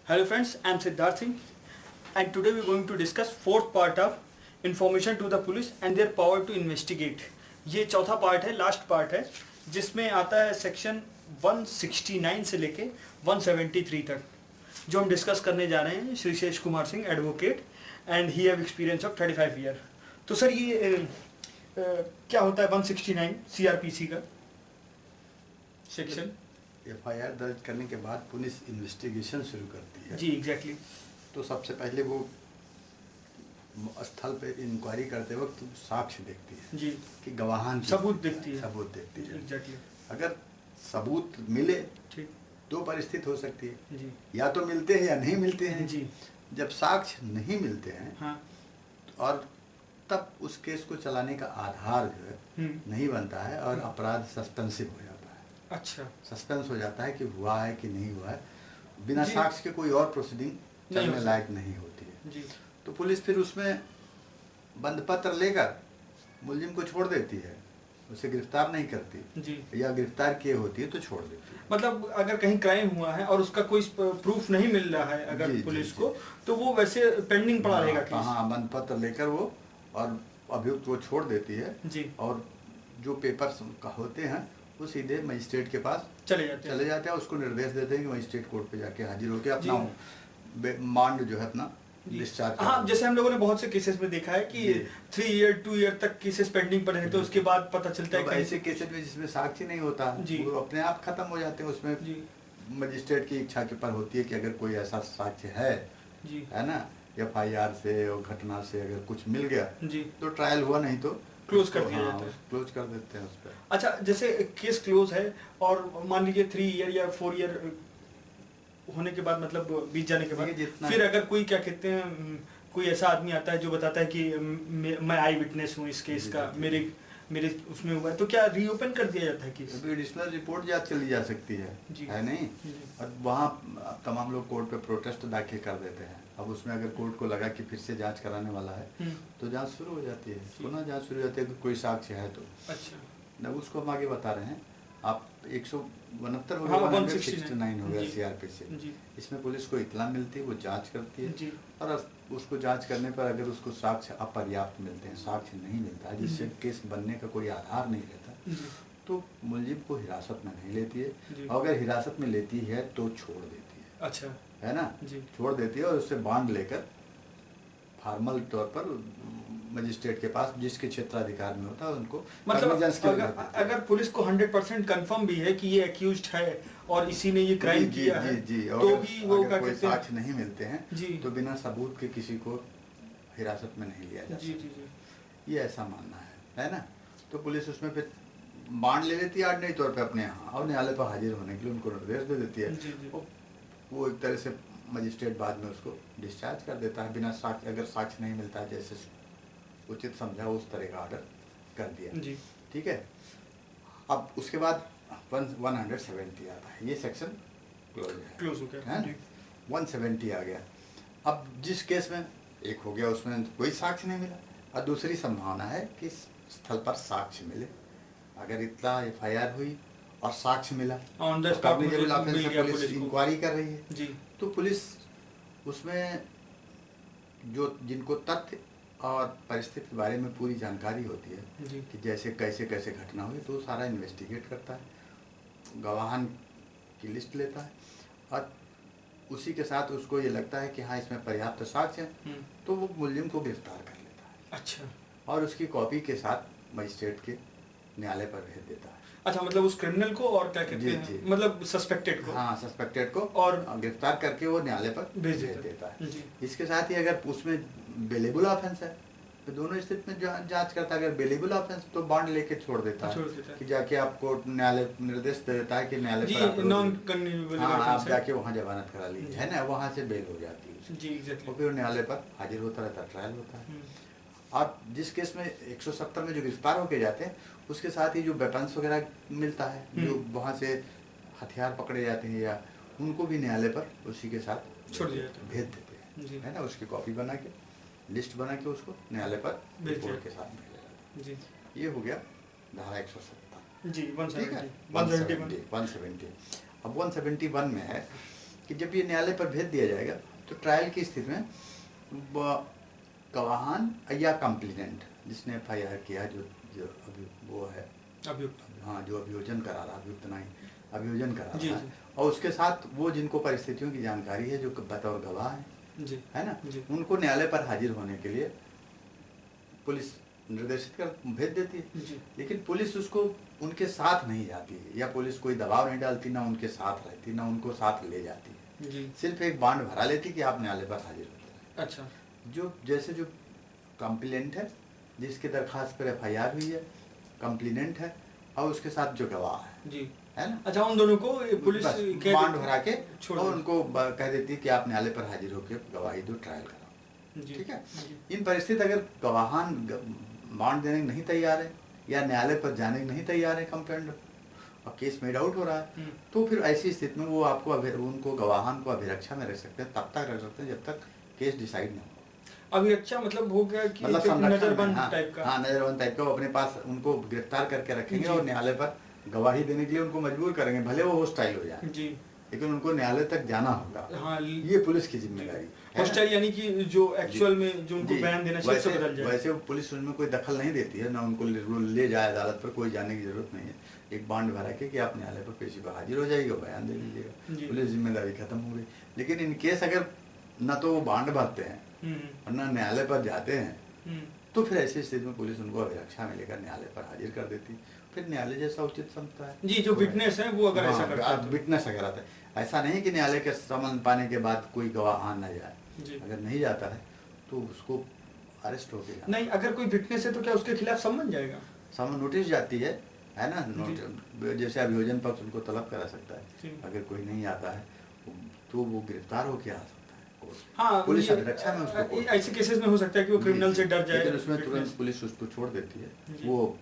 Hello friends, I am Siddharth Singh and today we are going to discuss fourth part of information to the police and their power to investigate. ये चौथा part है, last part है, जिसमें आता है section 169 से लेके 173 तक, जो हम डिस्कस करने जा रहे हैं। Shrishesh Kumar Singh, advocate, and he have experience of 35 year. तो सर ये क्या होता है 169 सीआरपीसी का सेक्शन? एफआईआर दर्ज करने के बाद पुलिस इन्वेस्टिगेशन शुरू करती है। जी एग्जैक्टली। तो सबसे पहले वो स्थल पे इंक्वायरी करते वक्त साक्ष्य देखती है जी, कि गवाहान सबूत देखती है। सबूत देखती है एग्जैक्टली। अगर सबूत मिले, ठीक, दो परिस्थिति हो सकती है, जी, या तो मिलते हैं या नहीं मिलते हैं। जी, जब साक्ष्य नहीं मिलते हैं, हाँ, और तब उस केस को चलाने का आधार जो है नहीं बनता है और अपराध सस्पेंसिव हो जाता है। अच्छा, सस्पेंस हो जाता है कि हुआ है कि नहीं हुआ है। बिना जी, साक्ष्य के कोई और प्रोसीडिंग चलने लायक नहीं होती है। जी, तो पुलिस फिर उसमें बंद पत्र लेकर मुलजिम को छोड़ देती है, उसे गिरफ्तार नहीं करती, जी। या गिरफ्तार किए होती है तो छोड़ देती है। मतलब अगर कहीं क्राइम हुआ है और उसका कोई प्रूफ नहीं मिल रहा है अगर जी, पुलिस जी, को, तो वो वैसे पेंडिंग पड़ा रहेगा केस। हाँ, बंद पत्र लेकर वो और अभियुक्त को छोड़ देती है जी, और जो पेपर्स का होते हैं वो सीधे मजिस्ट्रेट के पास चले जाते हैं। उसको निर्देश देते हैं कि मजिस्ट्रेट कोर्ट पे जाके हाजिर होकर अपना मांड जो है अपना डिस्चार्ज। हाँ, जैसे हम लोगों ने बहुत से केसेस में देखा है कि 3 ईयर 2 ईयर तक केसेस पेंडिंग पड़े रहते हैं, उसके बाद पता चलता है कि ऐसे केसेस में जिसमें साक्ष्य नहीं होता, वो अपने आप खत्म हो जाते हैं। उसमें मजिस्ट्रेट की इच्छा के पर होती है कि अगर कोई ऐसा साक्ष्य है ना, एफआईआर से और घटना से अगर कुछ मिल गया तो ट्रायल हुआ, नहीं तो क्लोज कर दिया जाता है। क्लोज कर देते हैं उस पर। अच्छा, जैसे केस क्लोज है और मान लीजिए 3 ईयर या 4 ईयर होने के बाद, मतलब बीत जाने के बाद, फिर अगर कोई क्या कहते हैं, कोई ऐसा आदमी आता है जो बताता है कि मैं आई विटनेस हूँ इस केस का, मेरे उसमें हुआ है, तो क्या रीओपन कर दिया जाता है केस? एडिशनल रिपोर्ट जांच चली जा सकती है नहीं? और वहाँ तमाम लोग कोर्ट पे प्रोटेस्ट दाखिल कर देते हैं। अब उसमें अगर कोर्ट को लगा कि फिर से जांच कराने वाला है तो जांच शुरू हो जाती है, पुनः जांच शुरू हो जाती है कि कोई साक्ष्य है तो। अच्छा, न उसको हम आगे बता रहे हैं। आप 169 हो गया, 169 हो गया सीआरपीसी। इसमें पुलिस को इत्तला मिलती है, वो जांच करती है, और उसको जांच करने पर अगर उसको साक्ष्य अपर्याप्त मिलते हैं, साक्ष्य नहीं मिलता है जिससे केस बनने का कोई आधार नहीं रहता, तो मुलजिम को हिरासत में नहीं लेती है। अगर हिरासत में लेती है तो छोड़ देती है। अच्छा, है ना, छोड़ देती है और उससे बांड लेकर फॉर्मल तौर पर मजिस्ट्रेट के पास, जिसके क्षेत्राधिकार में होता है, उनको मतलब अगर पुलिस को 100% कंफर्म भी है कि ये एक्यूज्ड है और इसी ने ये क्राइम किया है, तो भी वो क्या कहते हैं, साक्ष्य नहीं मिलते हैं तो बिना सबूत के किसी को हिरासत में नहीं लिया जा सकता। ये ऐसा मानना है ना। तो पुलिस उसमें फिर बांड ले लेती है आर्डिनरी तौर पर अपने यहाँ, और न्यायालय पर हाजिर होने के लिए उनको निर्देश दे देती है। वो एक तरह से मजिस्ट्रेट बाद में उसको डिस्चार्ज कर देता है बिना साक्ष्य, अगर साक्ष्य नहीं मिलता है, जैसे उचित समझा उस तरह का ऑर्डर कर दिया। ठीक है। अब उसके बाद 170 आता है, ये सेक्शन क्लोज हो गया है। 170 आ गया। अब जिस केस में एक हो गया, उसमें कोई साक्ष्य नहीं मिला, और दूसरी संभावना है कि स्थल पर साक्ष्य मिले। अगर इतना एफआईआर हुई और साक्ष्य मिला, पुलिस इंक्वायरी कर रही है, तो पुलिस उसमें जो जिनको तथ्य और परिस्थिति के बारे में पूरी जानकारी होती है कि जैसे कैसे कैसे घटना हुई, तो सारा इन्वेस्टिगेट करता है, गवाहान की लिस्ट लेता है, और उसी के साथ उसको ये लगता है कि हाँ इसमें पर्याप्त साक्ष्य है, तो वो मुलजिम को गिरफ्तार कर लेता है। अच्छा, और उसकी कॉपी के साथ मजिस्ट्रेट के न्यायालय पर भेज देता है। अच्छा, मतलब उस क्रिमिनल को, और क्या कहते हैं, मतलब सस्पेक्टेड को, हाँ सस्पेक्टेड को, और गिरफ्तार करके वो न्यायालय पर भेज देता है। इसके साथ ही अगर उसमें बेलेबल ऑफेंस है तो दोनों स्थिति में जांच करता है। अगर बेलेबल ऑफेंस तो बांड लेके छोड़ देता है कि जाके आपको न्यायालय निर्देश दे देता है कि न्यायालय पर आप जाके वहाँ जमानत करा लीजिए, है ना, वहाँ से बेल हो जाती है। और फिर न्यायालय पर हाजिर होता रहता है, ट्रायल होता है। और जिस केस में 170 में जो गिरफ्तार होके जाते हैं, उसके साथ ही जो वेपन्स वगैरह मिलता है, जो वहाँ से हथियार पकड़े जाते हैं, या उनको भी न्यायालय पर उसी के साथ छोड़ भेज देते हैं, है ना। उसकी कॉपी बना के, लिस्ट बना के उसको न्यायालय पर रिपोर्ट के साथ भेजा जाता है। ये हो गया धारा 170। ठीक है, 170। अब 171 में है कि जब ये न्यायालय पर भेज दिया जाएगा तो ट्रायल की स्थिति में गवाहान या कंप्लेनेंट जिसने FIR किया, जो जो अभी वो है अभियुक्त, हाँ, जो अभियोजन करा रहा, अभियुक्त नहीं, अभियोजन करा जी, रहा है, और उसके साथ वो जिनको परिस्थितियों की जानकारी है, जो बतौर गवाह है, जी, है ना, जी, उनको न्यायालय पर हाजिर होने के लिए पुलिस निर्देशित कर भेज देती है। जी, लेकिन पुलिस उसको उनके साथ नहीं जाती है, या पुलिस कोई दबाव नहीं डालती, ना उनके साथ रहती, ना उनको साथ ले जाती है। जी, सिर्फ एक बांड भरा लेती कि आप न्यायालय पर हाजिर होते हैं। अच्छा, जो जैसे जो कंप्लेनेंट है, जिसके दरखास्त पर FIR हुई है, कंप्लेनेंट है, और उसके साथ जो गवाह जी, है ना, अच्छा, उन दोनों को पुलिस बस कह बांड देती- भरा के छोड़ और देती- उनको कह देती है कि आप न्यायालय पर हाजिर होकर गवाही दो, ट्रायल कराओ। जी, ठीक है। जी, इन परिस्थिति अगर गवाहान बांड देने को नहीं तैयार है, या न्यायालय पर जाने को नहीं तैयार है, कंप्लेंट और केस मेड आउट हो रहा है, तो फिर ऐसी स्थिति में वो आपको उनको गवाहान को अभिरक्षा में रख सकते हैं, तब तक रख सकते हैं जब तक केस डिसाइड नहीं हो। अभिरक्षा मतलब हो गया कि मतलब एक संरक्षण में, नजरबंद हाँ, टाइप का। हाँ, नजरबंद टाइप का, वो अपने पास उनको गिरफ्तार करके रखेंगे जी। और न्यायालय पर गवाही देने के लिए उनको मजबूर करेंगे, भले वो होस्टाइल हो जाए, जी, लेकिन उनको न्यायालय तक जाना होगा। हाँ, ये पुलिस की जिम्मेदारी है। हॉस्टाइल यानी कि जो एक्चुअल में जो उनको जी, बयान देना चाहिए उससे बदल जाए। वैसे पुलिस उनमें कोई दखल नहीं देती है, ना उनको ले जाए अदालत पर, कोई जाने की जरूरत नहीं है। एक बांड भरा के कि आप न्यायालय पर पेशी पर हाजिर हो जाइएगा, बयान दे दीजिएगा, जी। पुलिस जिम्मेदारी खत्म हो गई। लेकिन इन केस अगर न तो वो बांड भरते हैं और न न्यायालय पर जाते हैं, तो फिर ऐसी स्थिति में पुलिस उनको अभिरक्षा में लेकर न्यायालय पर हाजिर कर देती, फिर न्यायालय जैसा उचित समझता है। जी, जो विटनेस है वो अगर ऐसा करता है तो। विटनेस अगर आता है, ऐसा नहीं कि न्यायालय के समन पाने के बाद कोई गवाह आ न जाए, जी। अगर नहीं जाता है तो उसको अरेस्ट हो गया। नहीं, अगर कोई विटनेस है तो क्या उसके खिलाफ समन जाएगा? समन नोटिस जाती है ना, जैसे अभियोजन पक्ष उनको तलब करा सकता जी। है, अगर कोई नहीं आता है तो वो गिरफ्तार होकर आ सकता है। हाँ, पुलिस अभिरक्षा में उसको ऐसे केसेस में हो सकता है कि वो क्रिमिनल से डर जाए, लेकिन उसमें तुरंत पुलिस उसको छोड़ देती है, जी। वो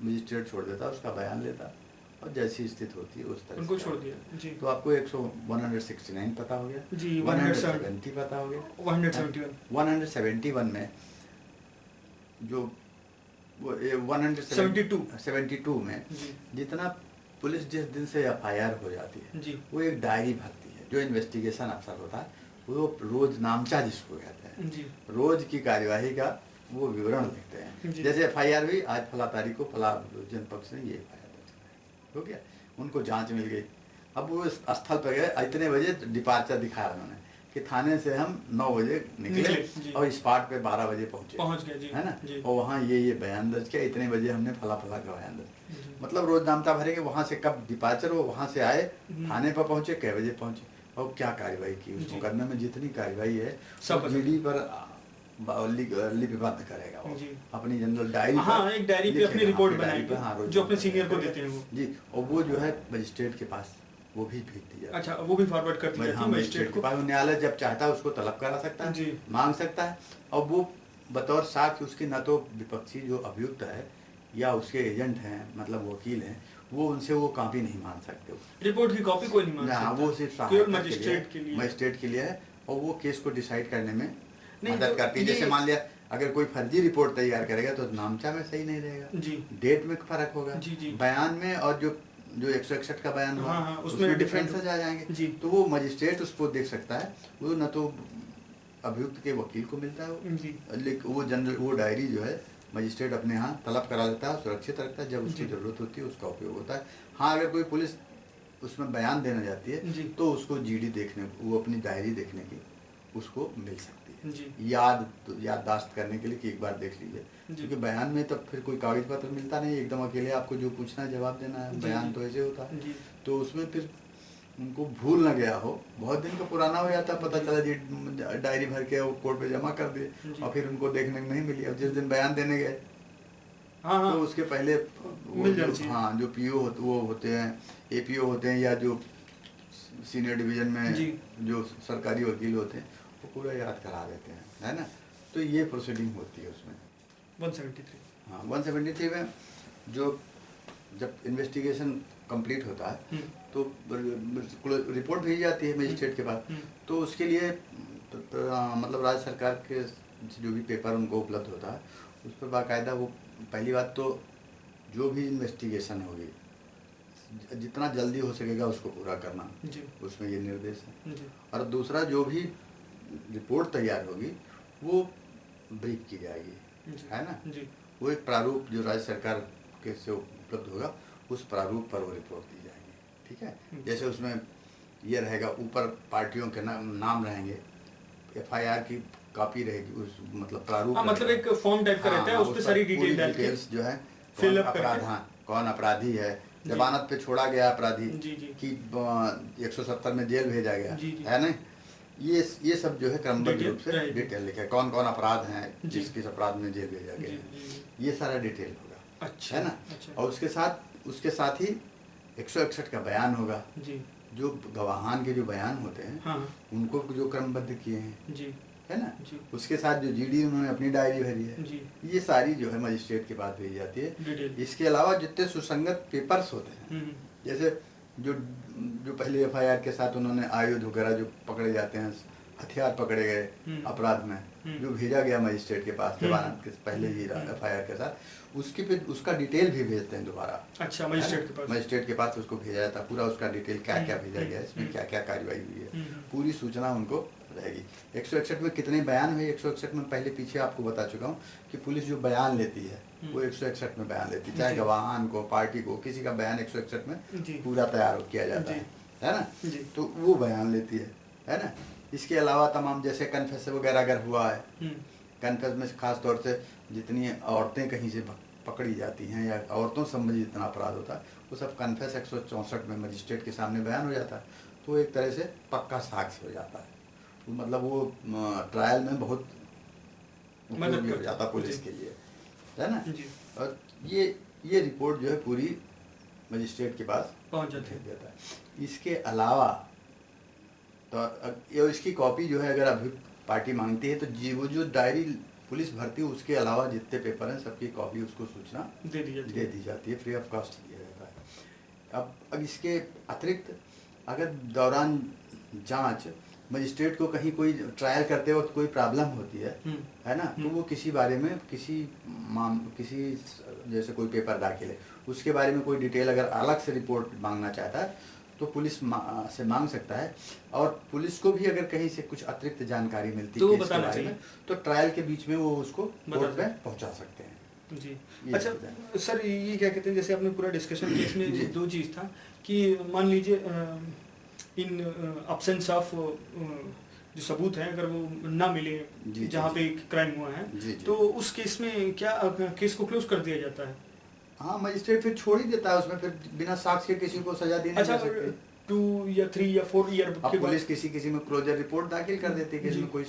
मजिस्ट्रेट छोड़ देता है, उसका बयान लेता और जैसी स्थिति होती है उस तरह उनको से छोड़ दिया। जी, तो आपको 169 पता हो गया, जी, 170 पता हो गया, 171 में जो वो 172 में जी, जितना पुलिस जिस दिन से FIR हो जाती है, जी, वो एक डायरी भरती है, जो इन्वेस्टिगेशन अफसर होता है, वो रोज नामचा जिसको कहते हैं, जी, रोज की कार्यवाही का वो विवरण लिखते हैं। जी। जैसे FIR हुई, आज फला तारीख को फला जनपक्ष ने ये FIR दर्ज कराई, हो गया, उनको जांच मिल गई। अब वो इस स्थल पर गए, इतने बजे डिपार्चर दिखाया उन्होंने कि थाने से हम 9 बजे निकले और स्पॉट पे 12 बजे पहुंच गए, जी, है ना, जी। और वहाँ ये बयान दर्ज किया, इतने बजे हमने फला फला का बयान दर्ज, मतलब रोज नामता भरेंगे, वहाँ से कब डिपार्चर हो, वहाँ से आए, थाने पर पहुंचे, कै बजे पहुंचे, और क्या कार्रवाई की उस मुकदमे में, जितनी कार्रवाई है सब GD पर लिपिबद्ध करेगा वो, अपनी जनरल डायरी, हाँ, एक डायरी पे अपनी रिपोर्ट बनाएगी, जो अपने सीनियर को देते हैं वो, जी, और वो जो है मजिस्ट्रेट के पास वो भी भेज दिया। अच्छा, वो भी फॉरवर्ड कर दिया हाँ, मजिस्ट्रेट के पास, न्यायालय जब चाहता है उसको तलब करा सकता है, जी, मांग सकता है, और वो बतौर साक्ष्य उसकी न तो विपक्षी जो अभियुक्त है या उसके एजेंट हैं, मतलब वकील हैं, वो उनसे वो कॉपी नहीं मांग सकते, रिपोर्ट की कॉपी कोई नहीं मांग सकता, वो सिर्फ मजिस्ट्रेट के लिए है, और वो केस को डिसाइड करने में मदद तो करती है। जैसे मान लिया अगर कोई फर्जी रिपोर्ट तैयार करेगा तो नामचा में सही नहीं रहेगा, जी, डेट में फर्क होगा, जी, जी, बयान में, और जो 161 का बयान हुआ, हाँ, उसमें डिफरेंसेस आ जाएंगे, जी, तो वो मजिस्ट्रेट उसको देख सकता है, वो न तो अभियुक्त के वकील को मिलता है लेकिन वो जनरल वो डायरी जो है मजिस्ट्रेट अपने यहाँ तलब करा लेता है, सुरक्षित रखता है, जब उसकी जरूरत होती है उसका उपयोग होता है। हाँ, अगर कोई पुलिस उसमें बयान देने जाती है तो उसको GD देखने, वो अपनी डायरी देखने की उसको मिल सकती है, याददाश्त करने के लिए कि एक बार देख लीजिए, क्योंकि बयान में तब फिर कोई कागज पत्र मिलता नहीं, एकदम अकेले आपको जो पूछना है जवाब देना है, बयान तो ऐसे होता है, तो उसमें फिर उनको भूल न गया हो, बहुत दिन का पुराना हो जाता, पता चला जी डायरी भर के कोर्ट पे जमा कर दिए और फिर उनको देखने को नहीं मिली, अब जिस दिन बयान देने गए तो उसके पहले हाँ, जो PO वो होते हैं, APO होते हैं, या जो सीनियर डिवीजन में जो सरकारी वकील होते हैं, वो पूरा याद करा देते हैं, है ना, तो ये प्रोसीडिंग होती है उसमें 173। हाँ, 173 में जो जब इन्वेस्टिगेशन कंप्लीट होता है तो रिपोर्ट भेजी जाती है मजिस्ट्रेट के पास, तो उसके लिए मतलब राज्य सरकार के जो भी पेपर उनको उपलब्ध होता है उस पर बाकायदा वो, पहली बात तो जो भी इन्वेस्टिगेशन होगी जितना जल्दी हो सकेगा उसको पूरा करना, उसमें ये निर्देश है। और दूसरा, जो भी रिपोर्ट तैयार होगी वो ब्रीफ की जाएगी, है ना। वो एक प्रारूप जो राज्य सरकार के से उपलब्ध होगा, उस प्रारूप पर वो रिपोर्ट दी जाएगी, ठीक है। जैसे उसमें ये रहेगा, ऊपर पार्टियों के नाम रहेंगे, FIR की कॉपी रहेगी, उस मतलब प्रारूप, मतलब एक फॉर्म टाइप का रहता है, उस पे सारी डिटेल्स जो है, कौन अपराध, कौन अपराधी है, जमानत पे छोड़ा गया अपराधी कि 170 में जेल भेजा गया, है ना। ये सब जो है क्रमबद्ध रूप से डिटेल लिखा है, कौन कौन अपराध हैं जिस किस अपराध में जेल भेजा गया है, ये सारा डिटेल होगा, है ना। और उसके साथ ही 161 का बयान होगा, जो गवाहान के जो बयान होते हैं उनको जो क्रमबद्ध किए हैं, है ना। उसके साथ जो GD उन्होंने अपनी डायरी भरी है, ये सारी जो है मजिस्ट्रेट के पास भेजी जाती है। इसके अलावा जितने सुसंगत पेपर्स होते हैं, जैसे जो पहले FIR के साथ उन्होंने आयुध वगैरह जो पकड़े जाते हैं, हथियार पकड़े गए अपराध में, जो भेजा गया मजिस्ट्रेट के पास जमानत के पहले ही FIR के साथ, उसकी फिर उसका डिटेल भी भेजते हैं दोबारा। अच्छा, मजिस्ट्रेट के पास उसको भेजा जाता है, पूरा उसका डिटेल क्या क्या भेजा गया है, इसमें क्या क्या कार्रवाई हुई है, पूरी सूचना उनको रहेगी। 161 में कितने बयान हुए, 161 में पहले पीछे आपको बता चुका हूँ कि पुलिस जो बयान लेती है वो 161 में बयान लेती है, चाहे गवाहान को, पार्टी को, किसी का बयान 161 में पूरा तैयार किया जाता है ना। तो वो बयान लेती है ना। इसके अलावा तमाम जैसे कन्फेस वगैरह अगर हुआ है, कन्फेस में खास तौर से जितनी औरतें कहीं से पकड़ी जाती हैं या औरतों संबंधी जितना अपराध होता है, वो सब कन्फेस 164 में मजिस्ट्रेट के सामने बयान हो जाता है, तो एक तरह से पक्का साक्ष्य हो जाता है। मतलब वो ट्रायल में बहुत उपयोगी हो जाता पुलिस के लिए, है ना। और ये रिपोर्ट जो है पूरी मजिस्ट्रेट के पास पहुंच जाती है। इसके अलावा तो इसकी कॉपी जो है अगर अभी पार्टी मांगती है, तो वो जो डायरी पुलिस भरती है उसके अलावा जितने पेपर हैं सबकी कॉपी उसको सूचना दे दी जाती है, फ्री ऑफ कॉस्ट दिया जाता है। अब इसके अतिरिक्त अगर दौरान जांच मजिस्ट्रेट को कहीं कोई ट्रायल करते वक्त कोई प्रॉब्लम होती है ना, तो वो किसी बारे में किसी जैसे कोई पेपर दाखिल है उसके बारे में कोई डिटेल अगर अलग से रिपोर्ट मांगना चाहता है तो पुलिस से मांग सकता है। और पुलिस को भी अगर कहीं से कुछ अतिरिक्त जानकारी मिलती है इसके बारे में, तो ट्रायल के बीच में वो उसको कोर्ट में पहुंचा सकते हैं। जी अच्छा सर, ये क्या कहते हैं, जैसे आपने पूरा डिस्कशन किया, इसमें दो चीज़ था कि मान लीजिए इन अब्सेंस ऑफ जो सबूत हैं अगर वो ना मिले जहाँ पे क्राइम हुआ है, तो उस केस में क्या केस को क्लोज कर दिया जाता है? हाँ, मजिस्ट्रेट फिर छोड़ ही देता है, उसमें फिर बिना साक्ष्य के किसी को सजा देने जा सकते। 2 या 3 या 4 ईयर अब पुलिस किसी में क्लोजर रिपोर्ट दाखिल कर देती है कि इसमें कोई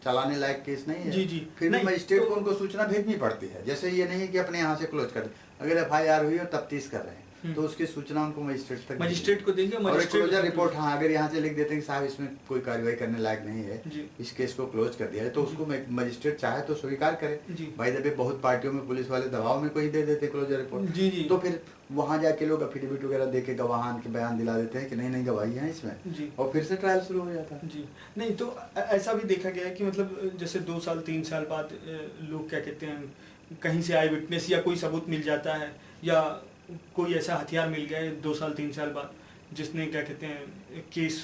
चलाने लायक केस नहीं है, फिर भी मजिस्ट्रेट को उनको सूचना भेजनी पड़ती है। जैसे ये नहीं कि अपने यहाँ से क्लोज कर दे, अगर FIR हुई और तफ्तीश कर रहे हैं तो उसकी सूचना उनको मजिस्ट्रेट को देंगे। और एक क्लोजर रिपोर्ट हाँ अगर यहाँ से लिख देते हैं कि साहब इसमें कोई कार्रवाई करने लायक नहीं है, इस केस को क्लोज कर दिया है, तो उसको मजिस्ट्रेट चाहे तो स्वीकार करे। भाई जब बहुत पार्टियों में पुलिस वाले दबाव में कोई दे देते क्लोजर रिपोर्ट, तो फिर वहाँ जाके लोग एफिडेविट वगैरह दे के गवाहान के बयान दिला देते हैं कि नहीं गवाही है इसमें, और फिर से ट्रायल शुरू हो जाता है। जी नहीं, तो ऐसा भी देखा गया है कि मतलब जैसे 2 साल 3 साल बाद लोग क्या कहते हैं कहीं से आई विटनेस या कोई सबूत मिल जाता है या कोई ऐसा हथियार मिल गया 2 साल 3 साल बाद जिसने क्या कहते हैं केस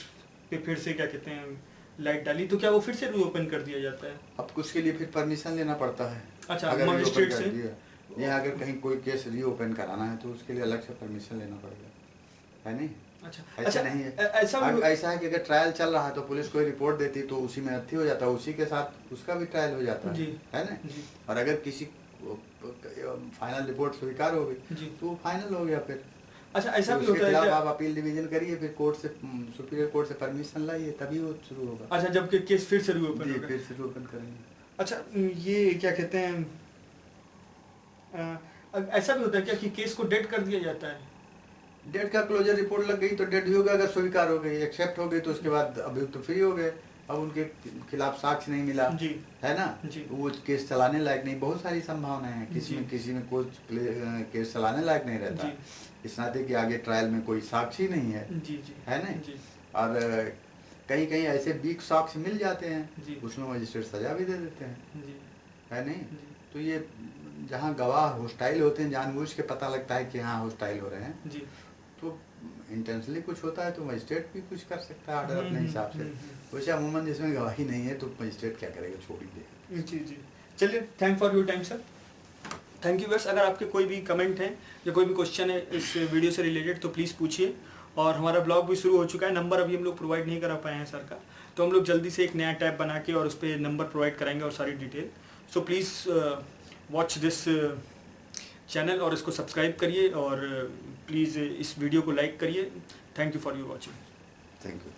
पे फिर से क्या कहते हैं लाइट डाली, तो क्या वो फिर से रीओपन कर दिया जाता है? अब उसके लिए फिर परमिशन लेना पड़ता है। अच्छा, मजिस्ट्रेट से यहाँ अगर कहीं कोई केस रीओपन कराना है तो उसके लिए अलग से परमिशन लेना पड़ेगा, है नहीं? ऐसा नहीं है। ऐसा है कि अगर ट्रायल चल रहा है तो पुलिस कोई रिपोर्ट देती तो उसी में नथी हो जाता है, उसी के साथ उसका भी ट्रायल हो जाता है ना। और अगर किसी फाइनल रिपोर्ट स्वीकार हो गई तो फाइनल हो गया फिर। अच्छा, ऐसा भी होता है आप अपील डिवीजन करिए, फिर कोर्ट से सुपीरियर कोर्ट से परमिशन लाइए, तभी वो शुरू होगा। अच्छा, जब केस फिर से रीओपन होगा, फिर से रीओपन करेंगे। अच्छा, ये क्या कहते हैं ऐसा भी होता है क्या कि केस को डेड कर दिया जाता है? डेड का क्लोजर रिपोर्ट लग गई तो डेड ही होगा, अगर स्वीकार हो गई, एक्सेप्ट हो गई तो उसके बाद अभी तो फ्री हो गए। अब उनके खिलाफ साक्ष्य नहीं मिला है ना, वो केस चलाने लायक नहीं। बहुत सारी संभावनाएं हैं, किसी में कोई केस चलाने लायक नहीं रहता, इस नाते कि आगे ट्रायल में कोई साक्ष्य नहीं है ना। और कहीं ऐसे वीक साक्ष्य मिल जाते हैं, उसमें मजिस्ट्रेट सजा भी दे देते हैं, है नहीं। तो ये जहाँ गवाह होस्टाइल होते हैं, जानबूझ के पता लगता है कि हाँ होस्टाइल हो रहे हैं, तो इंटेंशनली कुछ होता है तो मजिस्ट्रेट भी कुछ कर सकता है ऑर्डर अपने हिसाब से। वैसे अमूमन जिसमें गवाही नहीं है तो मजिस्ट्रेट क्या करेगा, छोड़ ही देगा। जी जी, चलिए, thank for your time sir. Thank you बस। अगर आपके कोई भी कमेंट है या कोई भी क्वेश्चन है इस वीडियो से रिलेटेड तो प्लीज़ पूछिए। और हमारा ब्लॉग भी शुरू हो चुका है, नंबर अभी हम लोग प्रोवाइड नहीं करा पाए हैं सर का, तो हम लोग जल्दी से एक नया टैब बना के और उस पर नंबर प्रोवाइड कराएंगे और सारी detail. So please watch this channel और इसको सब्सक्राइब करिए और प्लीज़ इस वीडियो को लाइक करिए। Thank you for your watching. Thank you.